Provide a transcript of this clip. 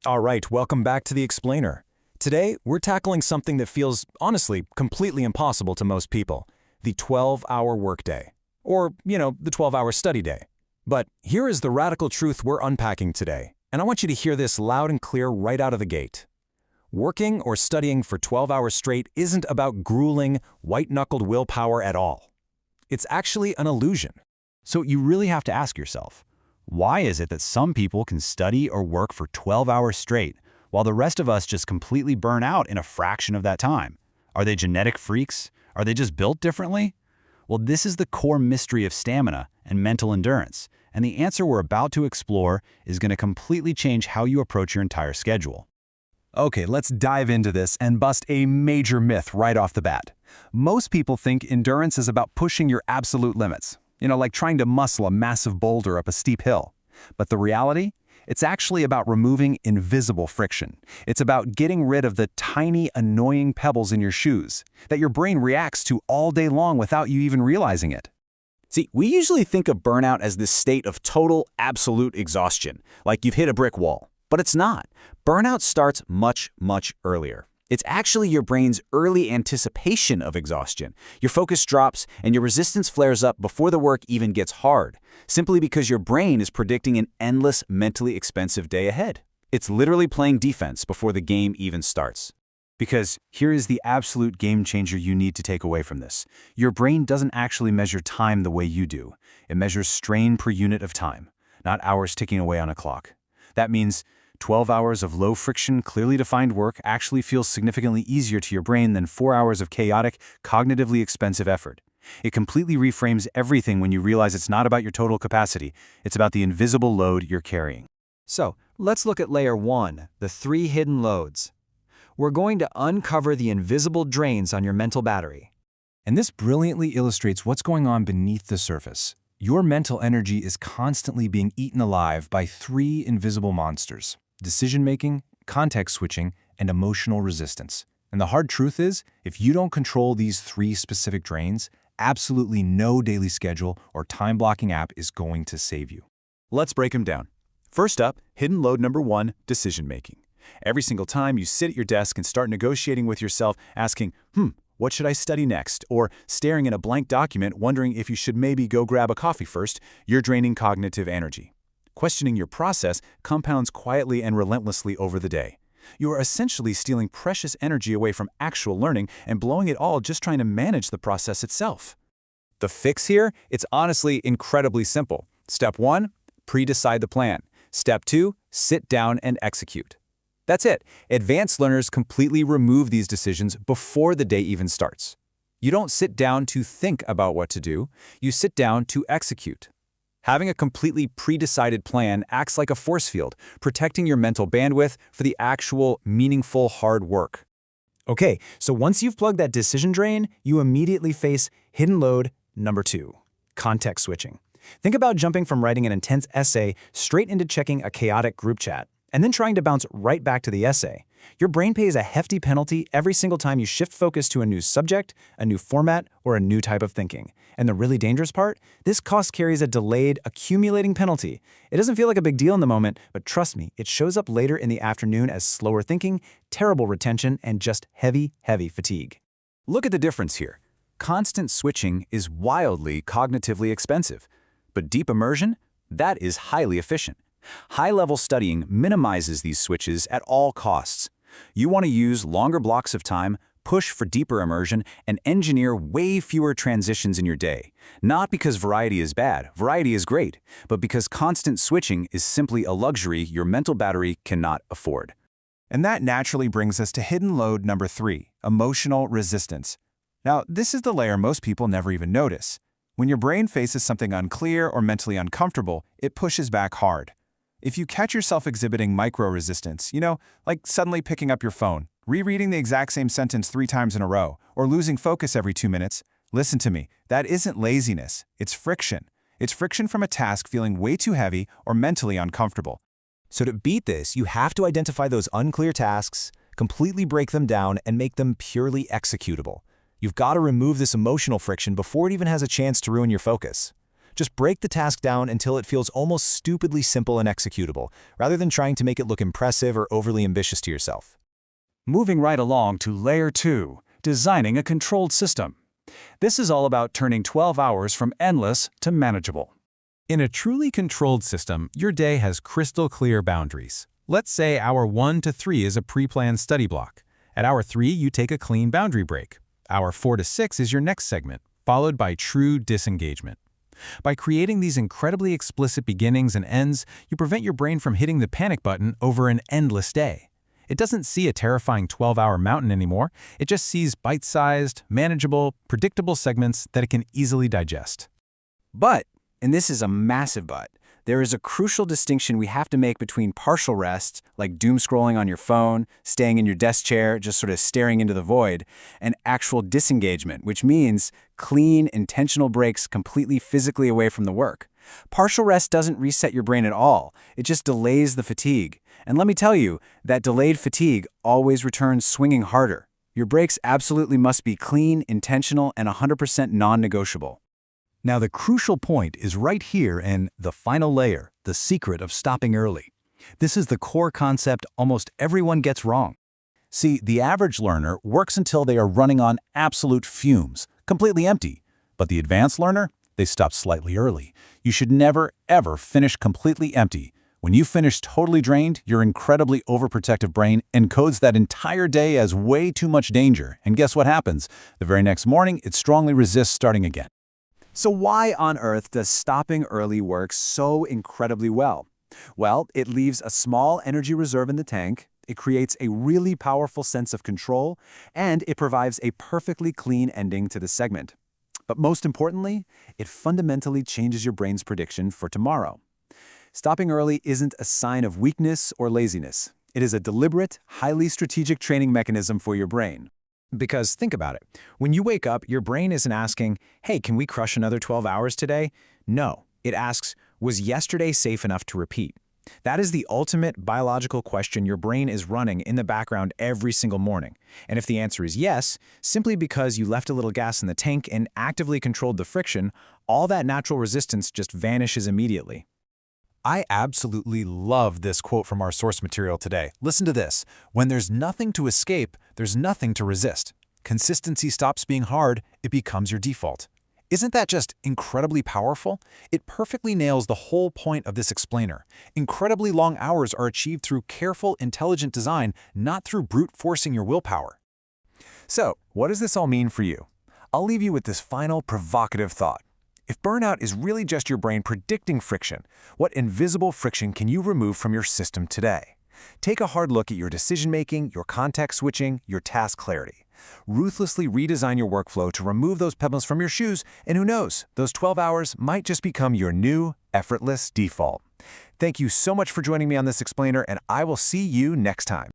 All right, welcome back to The Explainer. Today, we're tackling something that feels, honestly, completely impossible to most people, the 12-hour workday. Or, the 12-hour study day. But here is the radical truth we're unpacking today, and I want you to hear this loud and clear right out of the gate. Working or studying for 12 hours straight isn't about grueling, white-knuckled willpower at all. It's actually an illusion. So you really have to ask yourself, why is it that some people can study or work for 12 hours straight, while the rest of us just completely burn out in a fraction of that time? Are they genetic freaks? Are they just built differently? Well, this is the core mystery of stamina and mental endurance, and the answer we're about to explore is going to completely change how you approach your entire schedule. Okay, let's dive into this and bust a major myth right off the bat. Most people think endurance is about pushing your absolute limits. Like trying to muscle a massive boulder up a steep hill. But the reality? It's actually about removing invisible friction. It's about getting rid of the tiny, annoying pebbles in your shoes that your brain reacts to all day long without you even realizing it. See, we usually think of burnout as this state of total, absolute exhaustion, like you've hit a brick wall. But it's not. Burnout starts much, much earlier. It's actually your brain's early anticipation of exhaustion. Your focus drops and your resistance flares up before the work even gets hard, simply because your brain is predicting an endless, mentally expensive day ahead. It's literally playing defense before the game even starts. Because here is the absolute game changer you need to take away from this. Your brain doesn't actually measure time the way you do. It measures strain per unit of time, not hours ticking away on a clock. That means 12 hours of low-friction, clearly defined work actually feels significantly easier to your brain than 4 hours of chaotic, cognitively expensive effort. It completely reframes everything when you realize it's not about your total capacity, it's about the invisible load you're carrying. So, let's look at layer 1, the 3 hidden loads. We're going to uncover the invisible drains on your mental battery. And this brilliantly illustrates what's going on beneath the surface. Your mental energy is constantly being eaten alive by 3 invisible monsters: decision-making, context switching, and emotional resistance. And the hard truth is, if you don't control these 3 specific drains, absolutely no daily schedule or time-blocking app is going to save you. Let's break them down. First up, hidden load number 1, decision-making. Every single time you sit at your desk and start negotiating with yourself, asking, what should I study next? Or staring at a blank document, wondering if you should maybe go grab a coffee first, you're draining cognitive energy. Questioning your process compounds quietly and relentlessly over the day. You are essentially stealing precious energy away from actual learning and blowing it all just trying to manage the process itself. The fix here? It's honestly incredibly simple. Step 1, pre-decide the plan. Step 2, sit down and execute. That's it. Advanced learners completely remove these decisions before the day even starts. You don't sit down to think about what to do, you sit down to execute. Having a completely pre-decided plan acts like a force field, protecting your mental bandwidth for the actual, meaningful, hard work. Okay, so once you've plugged that decision drain, you immediately face hidden load number 2, context switching. Think about jumping from writing an intense essay straight into checking a chaotic group chat, and then trying to bounce right back to the essay. Your brain pays a hefty penalty every single time you shift focus to a new subject, a new format, or a new type of thinking. And the really dangerous part? This cost carries a delayed, accumulating penalty. It doesn't feel like a big deal in the moment, but trust me, it shows up later in the afternoon as slower thinking, terrible retention, and just heavy, heavy fatigue. Look at the difference here. Constant switching is wildly cognitively expensive, but deep immersion? That is highly efficient. High-level studying minimizes these switches at all costs. You want to use longer blocks of time, push for deeper immersion, and engineer way fewer transitions in your day. Not because variety is bad, variety is great, but because constant switching is simply a luxury your mental battery cannot afford. And that naturally brings us to hidden load number 3, emotional resistance. Now, this is the layer most people never even notice. When your brain faces something unclear or mentally uncomfortable, it pushes back hard. If you catch yourself exhibiting micro-resistance, like suddenly picking up your phone, rereading the exact same sentence 3 times in a row, or losing focus every 2 minutes, listen to me, that isn't laziness, it's friction. It's friction from a task feeling way too heavy or mentally uncomfortable. So to beat this, you have to identify those unclear tasks, completely break them down, and make them purely executable. You've got to remove this emotional friction before it even has a chance to ruin your focus. Just break the task down until it feels almost stupidly simple and executable, rather than trying to make it look impressive or overly ambitious to yourself. Moving right along to Layer 2, designing a controlled system. This is all about turning 12 hours from endless to manageable. In a truly controlled system, your day has crystal clear boundaries. Let's say hour 1 to 3 is a pre-planned study block. At hour 3, you take a clean boundary break. Hour 4 to 6 is your next segment, followed by true disengagement. By creating these incredibly explicit beginnings and ends, you prevent your brain from hitting the panic button over an endless day. It doesn't see a terrifying 12-hour mountain anymore. It just sees bite-sized, manageable, predictable segments that it can easily digest. But, and this is a massive but, there is a crucial distinction we have to make between partial rest, like doom scrolling on your phone, staying in your desk chair, just sort of staring into the void, and actual disengagement, which means clean, intentional breaks completely physically away from the work. Partial rest doesn't reset your brain at all. It just delays the fatigue. And let me tell you, that delayed fatigue always returns swinging harder. Your breaks absolutely must be clean, intentional, and 100% non-negotiable. Now, the crucial point is right here in the final layer, the secret of stopping early. This is the core concept almost everyone gets wrong. See, the average learner works until they are running on absolute fumes, completely empty. But the advanced learner, they stop slightly early. You should never, ever finish completely empty. When you finish totally drained, your incredibly overprotective brain encodes that entire day as way too much danger. And guess what happens? The very next morning, it strongly resists starting again. So why on earth does stopping early work so incredibly well? Well, it leaves a small energy reserve in the tank, it creates a really powerful sense of control, and it provides a perfectly clean ending to the segment. But most importantly, it fundamentally changes your brain's prediction for tomorrow. Stopping early isn't a sign of weakness or laziness. It is a deliberate, highly strategic training mechanism for your brain. Because think about it. When you wake up, your brain isn't asking, hey, can we crush another 12 hours today? No, it asks, was yesterday safe enough to repeat? That is the ultimate biological question your brain is running in the background every single morning. And if the answer is yes, simply because you left a little gas in the tank and actively controlled the friction, all that natural resistance just vanishes immediately. I absolutely love this quote from our source material today. Listen to this. When there's nothing to escape, there's nothing to resist. Consistency stops being hard, it becomes your default. Isn't that just incredibly powerful? It perfectly nails the whole point of this explainer. Incredibly long hours are achieved through careful, intelligent design, not through brute forcing your willpower. So, what does this all mean for you? I'll leave you with this final provocative thought. If burnout is really just your brain predicting friction, what invisible friction can you remove from your system today? Take a hard look at your decision-making, your context switching, your task clarity. Ruthlessly redesign your workflow to remove those pebbles from your shoes, and who knows, those 12 hours might just become your new, effortless default. Thank you so much for joining me on this explainer, and I will see you next time.